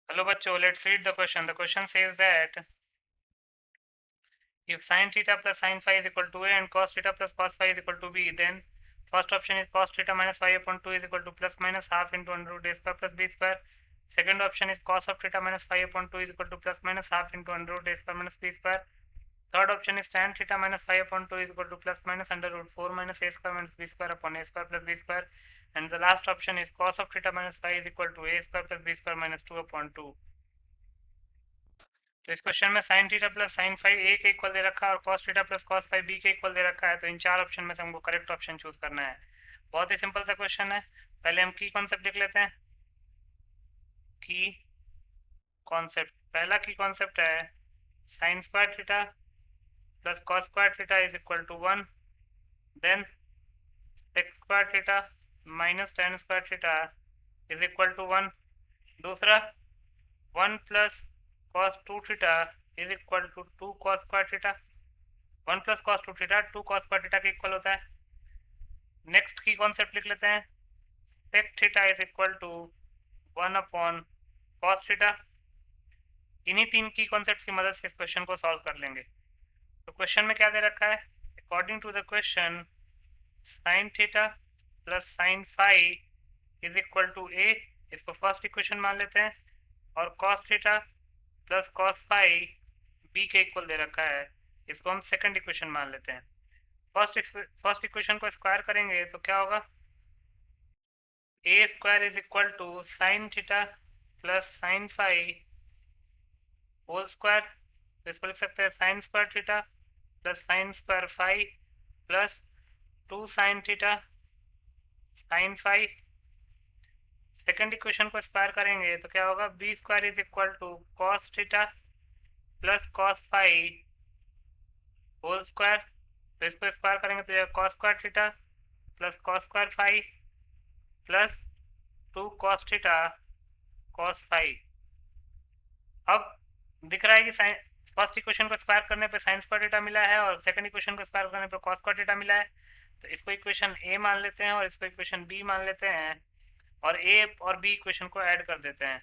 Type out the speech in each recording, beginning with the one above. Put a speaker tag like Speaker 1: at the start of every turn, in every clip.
Speaker 1: Hello bachcho, let's read the question. The question says that if sin theta plus sin phi is equal to a and cos theta plus cos phi is equal to b, then first option is cos theta minus phi upon 2 is equal to plus minus half into under root a square plus b square. Second option is cos of theta minus phi upon 2 is equal to plus minus half into under root a square minus b square. Third option is tan theta minus phi upon 2 is equal to plus minus under root 4 minus a square minus b square upon a square plus b square. And the last option is cos of theta minus phi is equal to a square plus b square minus 2 upon 2. तो इस question में sine theta plus sine five A के equal दे रखा है और cos theta plus cos five B के equal दे रखा है। तो इन चार ऑप्शन में से हमको करेक्ट ऑप्शन चूज करना है। बहुत ही सिंपल सा क्वेश्चन है। पहले हम की कॉन्सेप्ट लिख लेते हैं। की कॉन्सेप्ट, पहला की कॉन्सेप्ट है sine square theta plus cos square theta is equal to 1, then sec square theta minus tan square theta is equal to 1। दूसरा 1 plus cos 2 theta is equal to 2 cos square theta. 1 plus cos 2 theta 2 cos square theta के equal होता है। Next की concept लिख लेते हैं, sec theta is equal to 1 upon cos theta. इन्हीं तीन की कॉन्सेप्ट की मदद से इस क्वेश्चन को सॉल्व कर लेंगे। तो क्वेश्चन में क्या दे रखा है, according to the question sin theta plus sin phi is equal to a, इसको फर्स्ट इक्वेशन मान लेते हैं, और cos theta plus cos phi b के इक्वल दे रखा है, इसको हम सेकंड इक्वेशन मान लेते हैं। फर्स्ट इक्वेशन को स्क्वायर करेंगे तो क्या होगा, A square is equal to sine theta plus sine phi whole square. तो इसको लिख सकते हैं sine square theta plus sine square phi plus 2 sine theta sine phi. Second equation को स्क्वायर करेंगे तो क्या होगा, B square is equal to cos theta plus cos phi whole square. तो इसको स्क्वायर करेंगे तो cos square theta plus cos square phi plus 2 cos theta cos phi. अब दिख रहा है कि साइन फर्स्ट इक्वेशन को स्क्वायर करने पे साइन स्क्वायर थीटा मिला है और सेकंड इक्वेशन को स्क्वायर करने पे कॉस स्क्वायर थीटा मिला है। तो इसको इक्वेशन ए मान लेते हैं और इसको इक्वेशन बी मान लेते हैं और ए और बी इक्वेशन को ऐड कर देते हैं।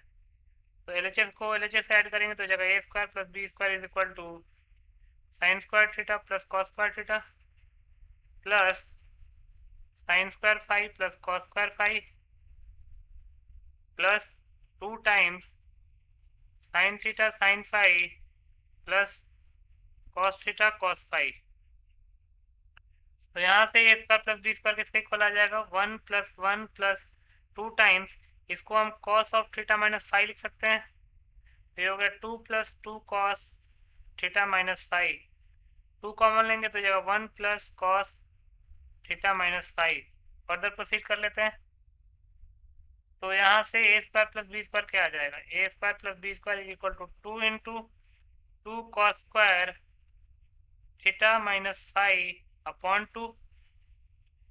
Speaker 1: तो एलएचएस को एलएचएस से ऐड करेंगे तो जगह A square plus B square is equal to sine square theta plus cos square theta plus sine square phi plus cos square phi plus 2 times sine theta sine phi plus cos theta cos phi. तो यहाँ से A square plus B square किसके equal आ जाएगा, 1 plus 2 times, इसको हम cos of theta minus phi लिख सकते हैं। तो ये हो गया 2 plus 2 cos theta minus phi. 2 common लेंगे तो जाएगा 1 plus cos theta minus phi. Further proceed कर लेते हैं। तो यहाँ से A square plus B square क्या आ जाएगा, A square plus B square is equal to 2 into 2 cos square theta minus phi upon 2,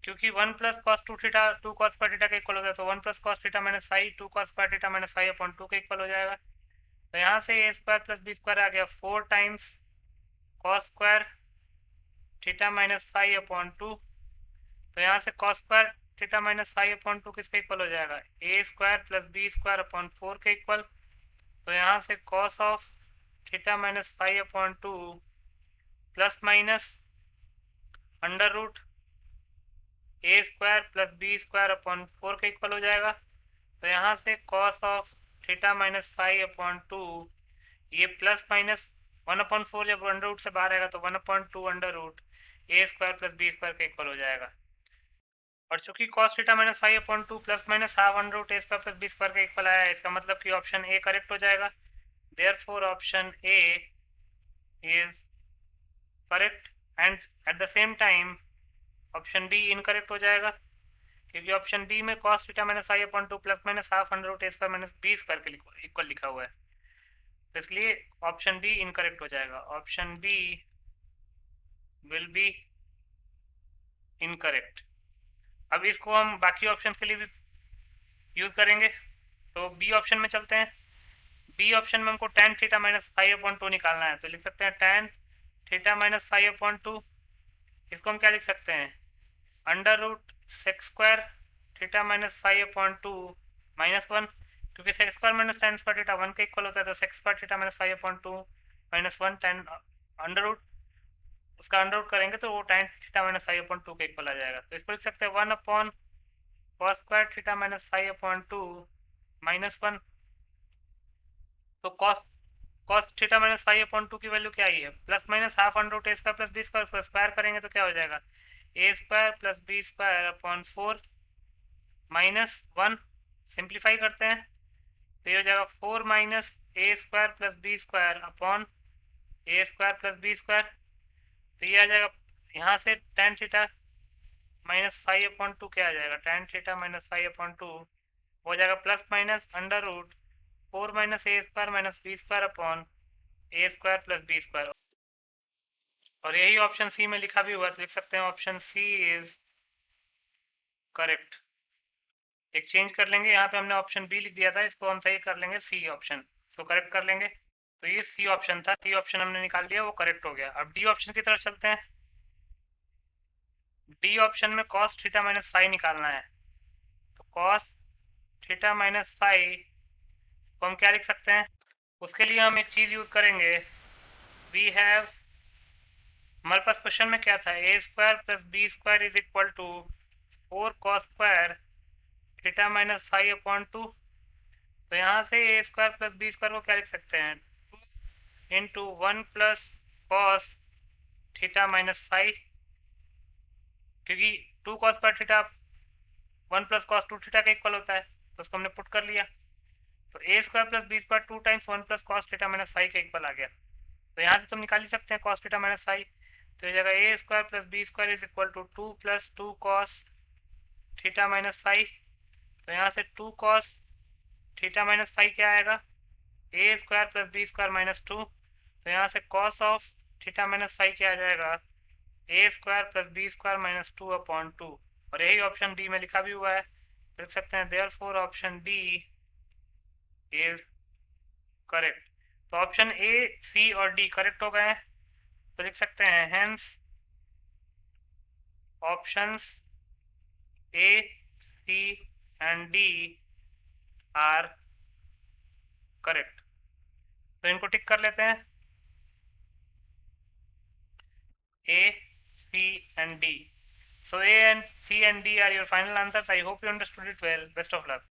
Speaker 1: क्योंकि 1 plus cos 2 theta 2 cos square theta का इक्वल होता है, तो 1 plus cos theta minus phi 2 cos square theta minus phi upon 2 के equal हो जाएगा। तो यहाँ से A square plus B square आ गया 4 times cos square theta minus phi upon 2। तो यहाँ से cos square theta minus five upon 2 किसके इक्वल हो जाएगा, A square plus B square upon 4 के इक्वल। तो यहाँ से cos of theta minus five upon 2 plus minus under root A square plus B square upon 4 के इक्वल हो जाएगा। तो यहाँ से cos of theta minus five upon 2, ये प्लस माइनस 1/4 जब अंडर रूट से बाहर आएगा तो 1/2 under root A square plus B square के इक्वल हो जाएगा। और चूंकि cos theta minus five upon 2 plus minus half under root A square plus B square के इक्वल आया है, इसका मतलब कि ऑप्शन ए करेक्ट हो जाएगा। Therefore option A is correct and at the same time option B incorrect हो जाएगा, क्योंकि ऑप्शन बी में cos theta minus five upon 2 plus minus half under root A square minus B square के equal लिखा हुआ है। तो इसलिए ऑप्शन बी इनकरेक्ट हो जाएगा। Option B will be incorrect. अब इसको हम बाकी ऑप्शन के लिए भी यूज करेंगे। तो बी ऑप्शन में चलते हैं। बी ऑप्शन में हमको tan theta minus five upon 2 निकालना है, तो लिख सकते हैं tan theta minus five upon 2। इसको हम क्या लिख सकते हैं, under root sec square theta minus five upon 2 minus 1। क्योंकि sec square minus tan square theta 1 के इक्वल होता है, तो sec square theta minus 5/2 minus 1 then under root, उसका अंडर रूट करेंगे तो वो टेन थीटा माइनस 5/2 के इक्वल आ जाएगा। तो इसको लिख सकते हैं 1 cos square theta minus 5/2 minus 1। तो cos थीटा माइनस 5/2 की वैल्यू क्या आई है, plus minus half under root A square plus B square, उसको स्क्वायर करेंगे तो क्या हो जाएगा, A square plus B square upon 4 minus 1। Simplify करते हैं तो ये हो जाएगा 4 minus A square plus B square upon A square plus B square. तो ये आ जाएगा यहाँ से टेन थीटा माइनस 5/2 क्या आ जाएगा, टेन थीटा माइनस 5/2 हो जाएगा plus minus under root 4 minus A square minus B square upon A square plus B square. और यही ऑप्शन सी में लिखा भी हुआ, तो लिख सकते हैं ऑप्शन सी इज करेक्ट। एक चेंज कर लेंगे, यहाँ पे हमने ऑप्शन बी लिख दिया था, इसको हम सही कर लेंगे सी ऑप्शन, इसको करेक्ट कर लेंगे। तो ये सी ऑप्शन था, सी ऑप्शन हमने निकाल लिया, वो करेक्ट हो गया। अब डी ऑप्शन की तरफ चलते हैं। डी ऑप्शन में cos थीटा माइनस फाइव निकालना है। तो cos थीटा माइनस फाइव को हम क्या लिख सकते हैं, उसके लिए हम एक चीज़ यूज़ करेंगे। वी हैव, हमारे पास क्वेश्चन में क्या था, A square plus B square is equal to 4 cos square theta minus 5/2। तो यहाँ से A square plus B square को क्या लिख सकते हैं, into 1 plus cos theta minus 5, क्योंकि 2 cos पर थीटा 1 प्लस कॉस 2 थीटा का इक्वल होता है, तो उसको हमने पुट कर लिया। तो ए square plus B square 2 times 1 plus cos theta minus 5 का इक्वल आ गया। तो यहाँ से तुम निकाल ही सकते हैं कॉस थीटा माइनस 5। तो ये जगह A square plus B square is equal to 2 plus 2 cos theta minus 5। तो यहाँ से 2 कॉस थीटा माइनस 5 क्या आएगा, A square plus B square minus 2। तो यहाँ से कॉस ऑफ थीटा माइनस 5 क्या आ जाएगा, A square plus B square minus 2/2। और यही ऑप्शन डी में लिखा भी हुआ है, लिख सकते हैं therefore option D is correct. तो ऑप्शन ए, सी और डी करेक्ट हो गए हैं। तो लिख सकते हैं hence options A, C and D are correct. तो इनको टिक कर लेते हैं, A, C and D. So A and C and D are your final answers. I hope you understood it well. Best of luck.